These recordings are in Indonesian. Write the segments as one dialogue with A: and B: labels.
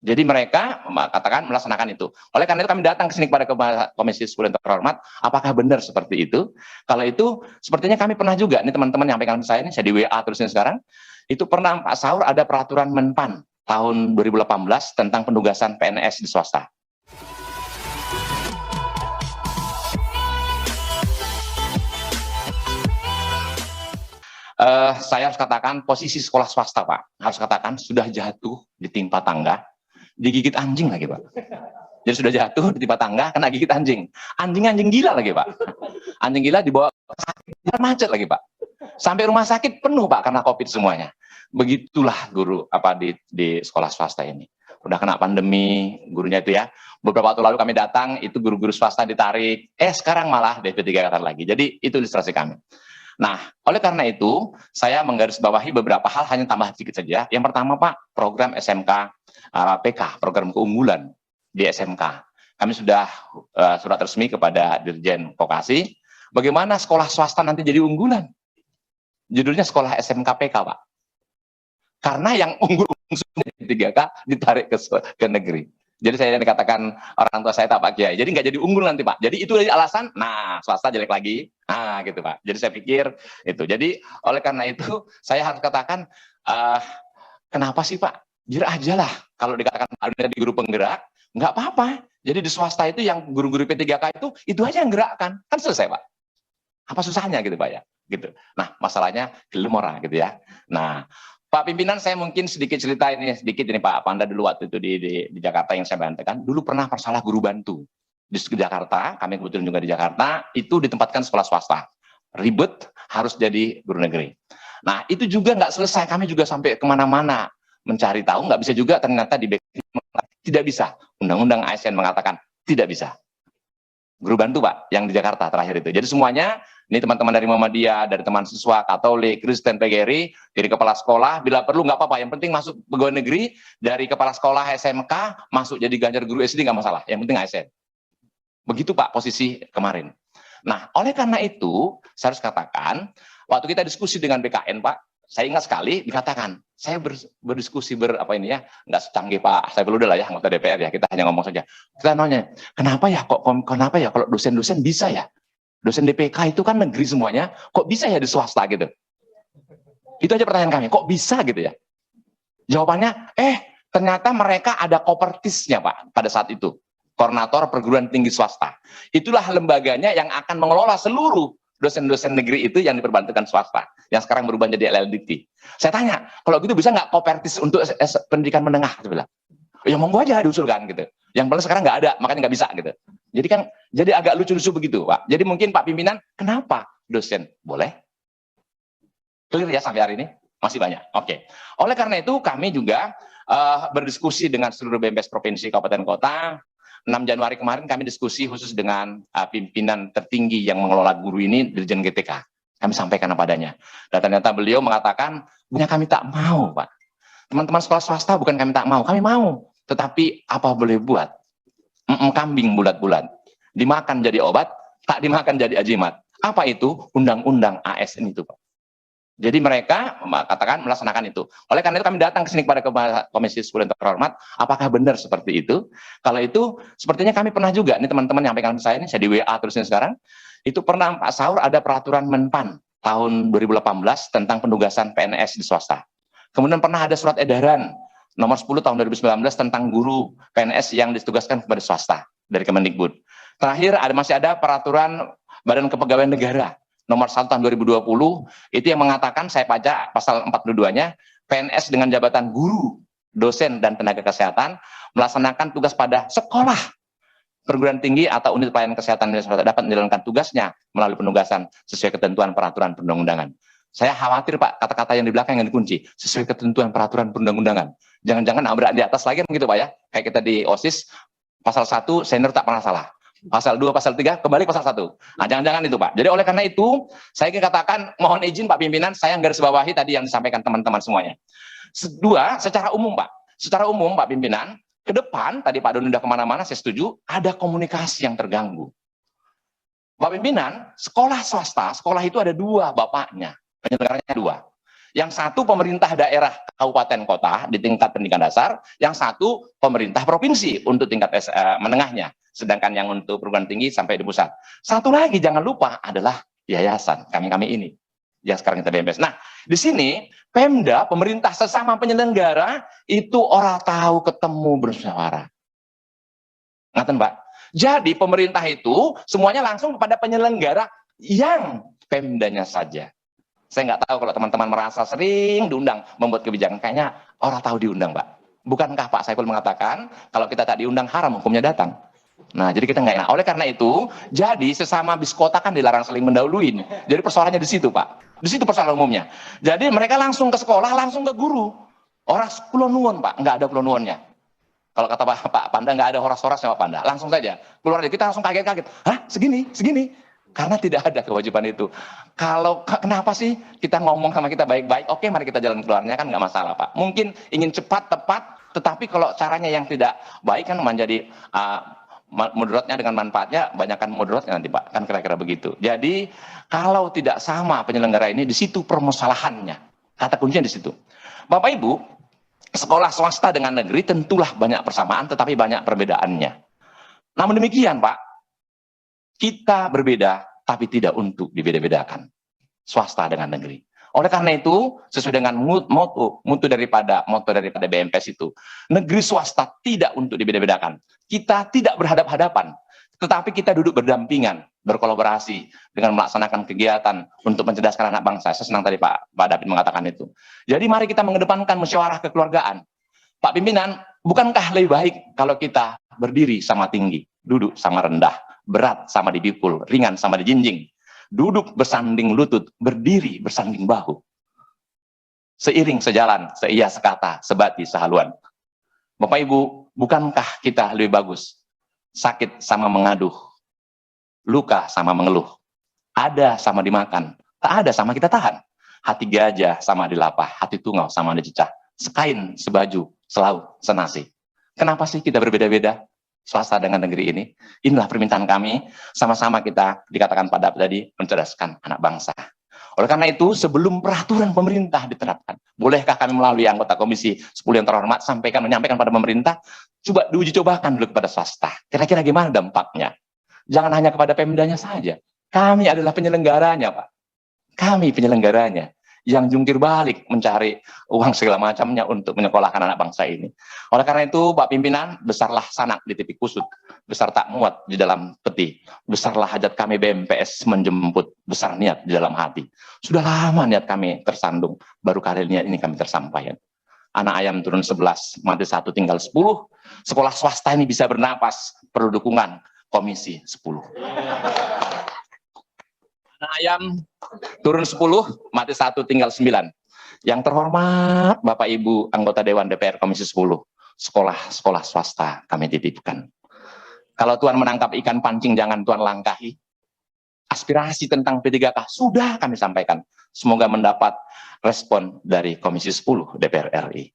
A: Jadi mereka katakan melaksanakan itu. Oleh karena itu kami datang ke sini kepada Komisi 10 yang terhormat, apakah benar seperti itu? Kalau itu, sepertinya kami pernah juga, ini teman-teman nyampaikan ke saya, ini saya di WA terusnya sekarang, itu pernah Pak Saur ada peraturan Menpan tahun 2018 tentang penugasan PNS di swasta. Saya harus katakan posisi sekolah swasta Pak, harus katakan sudah jatuh ditimpa tangga, digigit anjing lagi Pak. Jadi sudah jatuh ditimpa tangga, kena gigit anjing. Anjing gila lagi Pak. Anjing gila dibawa sakit, macet lagi Pak. Sampai rumah sakit penuh Pak karena COVID semuanya. Begitulah guru di sekolah swasta ini. Udah kena pandemi, gurunya itu ya. Beberapa waktu lalu kami datang, itu guru-guru swasta ditarik. Sekarang malah DP3 Qatar lagi. Jadi itu ilustrasi kami. Nah, oleh karena itu, saya menggarisbawahi beberapa hal, hanya tambah sedikit saja. Yang pertama Pak, program SMK PK, program keunggulan di SMK. Kami sudah surat resmi kepada Dirjen Vokasi, bagaimana sekolah swasta nanti jadi unggulan. Judulnya sekolah SMK PK Pak. Karena yang unggul 3K ditarik ke negeri. Jadi saya dikatakan orang tua saya tak Pak Kiai. Jadi nggak jadi unggul nanti Pak. Jadi itu alasan, nah swasta jelek lagi. Nah gitu Pak. Jadi saya pikir itu. Jadi oleh karena itu saya harus katakan, kenapa sih Pak? Jujur aja lah. Kalau dikatakan di guru penggerak, nggak apa-apa. Jadi di swasta itu yang guru-guru P3K itu aja yang gerakkan. Kan selesai Pak. Apa susahnya gitu Pak ya? Gitu. Nah masalahnya gelem gitu ya. Nah Pak Pimpinan, saya mungkin sedikit cerita ini Pak Panda dulu waktu itu di Jakarta yang saya bantukan, dulu pernah masalah guru bantu di Jakarta, kami kebetulan juga di Jakarta, itu ditempatkan sekolah swasta, ribet, harus jadi guru negeri. Nah itu juga nggak selesai, kami juga sampai kemana-mana mencari tahu, nggak bisa juga ternyata tidak bisa. Undang-undang ASN mengatakan tidak bisa. Guru bantu Pak, yang di Jakarta terakhir itu. Jadi semuanya, ini teman-teman dari Muhammadiyah, dari teman siswa, Katolik, Kristen, PGRI, dari kepala sekolah, bila perlu nggak apa-apa, yang penting masuk pegawai negeri, dari kepala sekolah SMK, masuk jadi ganjar guru SD nggak masalah, yang penting ASN. Begitu Pak posisi kemarin. Nah, oleh karena itu, saya harus katakan, waktu kita diskusi dengan BKN Pak, saya ingat sekali dikatakan, saya berdiskusi nggak secanggih Pak, saya perlu lah ya, anggota DPR ya, kita hanya ngomong saja. Kita nanya, kenapa ya kalau dosen-dosen bisa ya? Dosen DPK itu kan negeri semuanya, kok bisa ya di swasta gitu? Itu aja pertanyaan kami, kok bisa gitu ya? Jawabannya, ternyata mereka ada kopertisnya Pak, pada saat itu. Koordinator perguruan tinggi swasta. Itulah lembaganya yang akan mengelola seluruh dosen-dosen negeri itu yang diperbantukan swasta, yang sekarang berubah jadi LLDT. Saya tanya, kalau gitu bisa nggak kopertis untuk pendidikan menengah? Saya bilang, ya monggo aja diusulkan gitu. Yang paling sekarang nggak ada, makanya nggak bisa gitu. Jadi kan, jadi agak lucu-lucu begitu Pak. Jadi mungkin Pak Pimpinan, kenapa dosen boleh? Clear ya sampai hari ini? Masih banyak. Oke. Oleh karena itu kami juga berdiskusi dengan seluruh BMPS provinsi, kabupaten, kota. 6 Januari kemarin kami diskusi khusus dengan pimpinan tertinggi yang mengelola guru ini, Dirjen GTK. Kami sampaikan apa adanya. Dan ternyata beliau mengatakan, bukannya kami tak mau Pak. Teman-teman sekolah swasta bukan kami tak mau, kami mau. Tetapi apa boleh buat? Kambing bulat-bulat. Dimakan jadi obat, tak dimakan jadi ajimat. Apa itu? Undang-undang ASN itu Pak. Jadi mereka katakan melaksanakan itu. Oleh karena itu kami datang ke sini kepada Komisi 10 yang terhormat, apakah benar seperti itu? Kalau itu, sepertinya kami pernah juga, ini teman-teman nyampaikan ke saya, ini saya di WA terusnya sekarang, itu pernah Pak Saur ada peraturan Menpan tahun 2018 tentang penugasan PNS di swasta. Kemudian pernah ada surat edaran nomor 10 tahun 2019 tentang guru PNS yang ditugaskan kepada swasta dari Kemendikbud. Terakhir masih ada peraturan Badan Kepegawaian Negara nomor 1 tahun 2020, itu yang mengatakan, saya baca pasal 42-nya, PNS dengan jabatan guru, dosen, dan tenaga kesehatan melaksanakan tugas pada sekolah perguruan tinggi atau unit pelayanan kesehatan dapat menjalankan tugasnya melalui penugasan sesuai ketentuan peraturan perundang-undangan. Saya khawatir Pak, kata-kata yang di belakang yang dikunci, sesuai ketentuan peraturan perundang-undangan. Jangan-jangan nabrak di atas lagi begitu Pak ya, kayak kita di OSIS, pasal 1 senior tak pernah salah. Pasal 2, pasal 3, kembali pasal 1. Nah, jangan-jangan itu Pak. Jadi oleh karena itu, saya ingin katakan, mohon izin Pak Pimpinan, saya garis bawahi tadi yang disampaikan teman-teman semuanya. Kedua, secara umum Pak. Secara umum Pak Pimpinan, ke depan, tadi Pak Doni udah kemana-mana, saya setuju, ada komunikasi yang terganggu. Pak Pimpinan, sekolah swasta, sekolah itu ada 2 bapaknya, penyelenggaranya 2. Yang satu pemerintah daerah kabupaten kota di tingkat pendidikan dasar, yang satu pemerintah provinsi untuk tingkat menengahnya, sedangkan yang untuk perguruan tinggi sampai di pusat. Satu lagi jangan lupa adalah yayasan kami ini yang sekarang kita BMPS. Nah, di sini Pemda, pemerintah sesama penyelenggara itu orang tahu ketemu bermusyawarah. Ngaten, Pak. Jadi pemerintah itu semuanya langsung kepada penyelenggara yang Pemdanya saja. Saya nggak tahu kalau teman-teman merasa sering diundang membuat kebijakan, kayaknya orang tahu diundang, Pak. Bukankah Pak Saiful mengatakan kalau kita tak diundang haram hukumnya datang? Nah, jadi kita nggak enak. Oleh karena itu, jadi sesama biskota kan dilarang saling mendahuluin. Jadi persoalannya di situ, Pak. Di situ persoalan umumnya. Jadi mereka langsung ke sekolah, langsung ke guru. Orang pulau nuwun, Pak, nggak ada pulau nuwunnya. Kalau kata Pak Panda, nggak ada horas-horasnya Pak Panda. Langsung saja keluar, kita langsung kaget-kaget. Hah, segini? Karena tidak ada kewajiban itu. Kalau kenapa sih kita ngomong sama kita baik-baik, oke mari kita jalan keluarnya, kan nggak masalah, Pak. Mungkin ingin cepat, tepat, tetapi kalau caranya yang tidak baik kan menjadi mudaratnya dengan manfaatnya, banyakkan mudaratnya nanti, Pak. Kan kira-kira begitu. Jadi kalau tidak sama penyelenggara ini, di situ permasalahannya. Kata kuncinya di situ. Bapak Ibu, sekolah swasta dengan negeri tentulah banyak persamaan, tetapi banyak perbedaannya. Namun demikian, Pak, kita berbeda, tapi tidak untuk dibeda-bedakan. Swasta dengan negeri. Oleh karena itu, sesuai dengan mutu daripada BMPS itu, negeri swasta tidak untuk dibeda-bedakan. Kita tidak berhadap-hadapan, tetapi kita duduk berdampingan, berkolaborasi dengan melaksanakan kegiatan untuk mencerdaskan anak bangsa. Saya senang tadi Pak David mengatakan itu. Jadi mari kita mengedepankan musyawarah kekeluargaan. Pak Pimpinan, bukankah lebih baik kalau kita berdiri sama tinggi, duduk sama rendah, berat sama dipikul, ringan sama dijinjing, duduk bersanding lutut, berdiri bersanding bahu, seiring sejalan, seia sekata, sebati sehaluan. Bapak Ibu, bukankah kita lebih bagus sakit sama mengaduh, luka sama mengeluh, ada sama dimakan, tak ada sama kita tahan, hati gajah sama dilapah, hati tungau sama dicecah, sekain sebaju, selaut senasi. Kenapa sih kita berbeda-beda? Swasta dengan negeri ini. Inilah permintaan kami, sama-sama kita dikatakan pada tadi mencerdaskan anak bangsa. Oleh karena itu, sebelum peraturan pemerintah diterapkan, bolehkah kami melalui anggota Komisi 10 yang terhormat menyampaikan pada pemerintah, coba diuji cobakan dulu kepada swasta. Kira-kira gimana dampaknya? Jangan hanya kepada Pemdanya saja. Kami adalah penyelenggaranya, Pak. Kami penyelenggaranya yang jungkir balik mencari uang segala macamnya untuk menyekolahkan anak bangsa ini. Oleh karena itu, Pak Pimpinan, besarlah sanak di titik kusut, besar tak muat di dalam peti, besarlah hajat kami BMPS menjemput, besar niat di dalam hati. Sudah lama niat kami tersandung, baru kali niat ini kami tersampaikan. Anak ayam turun 11, mati 1 tinggal 10, sekolah swasta ini bisa bernapas, perlu dukungan Komisi 10. Anak ayam turun 10, mati 1 tinggal 9. Yang terhormat Bapak Ibu anggota Dewan DPR Komisi 10, sekolah swasta kami titipkan. Kalau Tuhan menangkap ikan pancing, jangan Tuhan langkahi. Aspirasi tentang P3K sudah kami sampaikan. Semoga mendapat respon dari Komisi 10 DPR RI.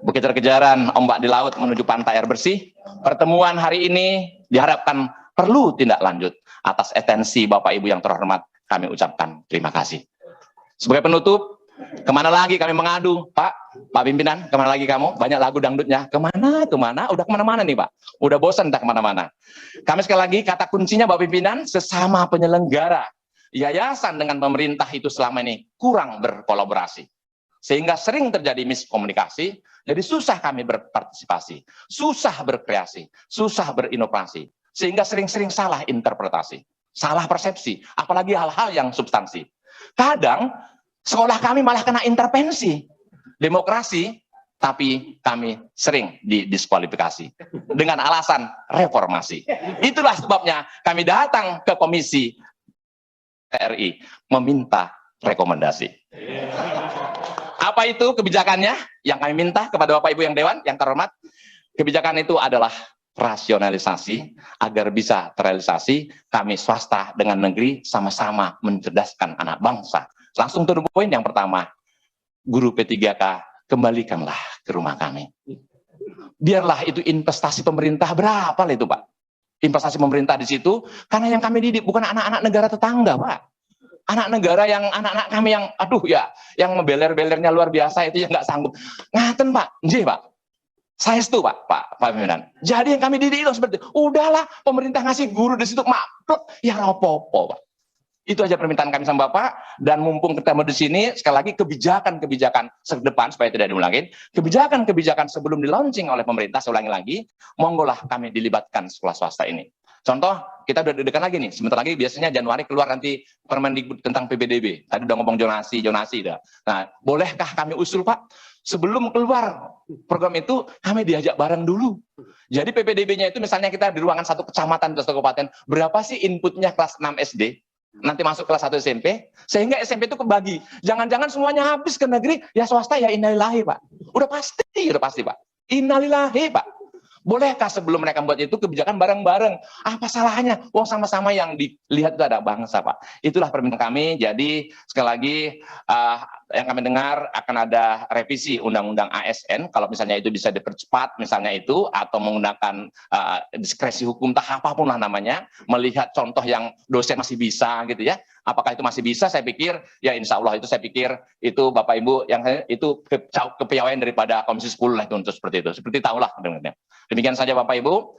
A: Kejar-kejaran ombak di laut menuju pantai air bersih. Pertemuan hari ini diharapkan perlu tindak lanjut. Atas atensi Bapak Ibu yang terhormat, kami ucapkan terima kasih. Sebagai penutup, kemana lagi kami mengadu, Pak Pimpinan, kemana lagi kamu? Banyak lagu dangdutnya, kemana, udah kemana-mana nih Pak, udah bosan tak kemana-mana. Kami sekali lagi, kata kuncinya Bapak Pimpinan, sesama penyelenggara, yayasan dengan pemerintah itu selama ini kurang berkolaborasi. Sehingga sering terjadi miskomunikasi, jadi susah kami berpartisipasi, susah berkreasi, susah berinovasi. Sehingga sering-sering salah interpretasi, salah persepsi, apalagi hal-hal yang substansi. Kadang sekolah kami malah kena intervensi demokrasi, tapi kami sering didiskualifikasi dengan alasan reformasi. Itulah sebabnya kami datang ke Komisi RI meminta rekomendasi. Apa itu kebijakannya yang kami minta kepada Bapak Ibu yang Dewan yang terhormat? Kebijakan itu adalah rasionalisasi agar bisa terrealisasi. Kami swasta dengan negeri sama-sama mencerdaskan anak bangsa. Langsung to the point, yang pertama, guru P3K kembalikanlah ke rumah kami. Biarlah itu investasi pemerintah, berapa lah itu Pak? Investasi pemerintah di situ, karena yang kami didik bukan anak-anak negara tetangga Pak. Anak negara yang anak-anak kami yang aduh ya, yang beler-belernya luar biasa itu yang nggak sanggup. Ngaten Pak, nggih Pak. Saya itu Pak pimpinan. Jadi yang kami didik itu seperti, udahlah pemerintah ngasih guru di situ maklum, ya apa-apa Pak. Itu aja permintaan kami sama Bapak, dan mumpung ketemu di sini, sekali lagi kebijakan-kebijakan ke depan supaya tidak diulangin, kebijakan-kebijakan sebelum di launching oleh pemerintah, saya ulangi lagi, monggolah kami dilibatkan sekolah swasta ini. Contoh, kita udah deg-degan lagi nih, sebentar lagi biasanya Januari keluar nanti Permendikbud tentang PPDB, tadi udah ngomong jonasi dah. Nah, bolehkah kami usul Pak, sebelum keluar program itu, kami diajak bareng dulu. Jadi PPDB-nya itu misalnya kita di ruangan satu kecamatan atau satu kabupaten, berapa sih inputnya kelas 6 SD? Nanti masuk kelas 1 SMP, sehingga SMP itu kebagi. Jangan-jangan semuanya habis ke negeri, ya swasta ya innalillahi Pak. Udah pasti Pak. Innalillahi Pak. Bolehkah sebelum mereka membuat itu kebijakan bareng-bareng? Apa salahnya? Wong sama-sama yang dilihat itu ada bangsa Pak. Itulah permintaan kami. Jadi sekali lagi yang kami dengar akan ada revisi Undang-Undang ASN. Kalau misalnya itu bisa dipercepat, misalnya itu, atau menggunakan diskresi hukum, tak apapun lah namanya, melihat contoh yang dosen masih bisa gitu ya. Apakah itu masih bisa? Saya pikir ya insya Allah itu saya pikir itu Bapak Ibu yang itu kepiawaian daripada Komisi 10 lah itu untuk seperti itu. Seperti tahulah. Demikian saja Bapak Ibu.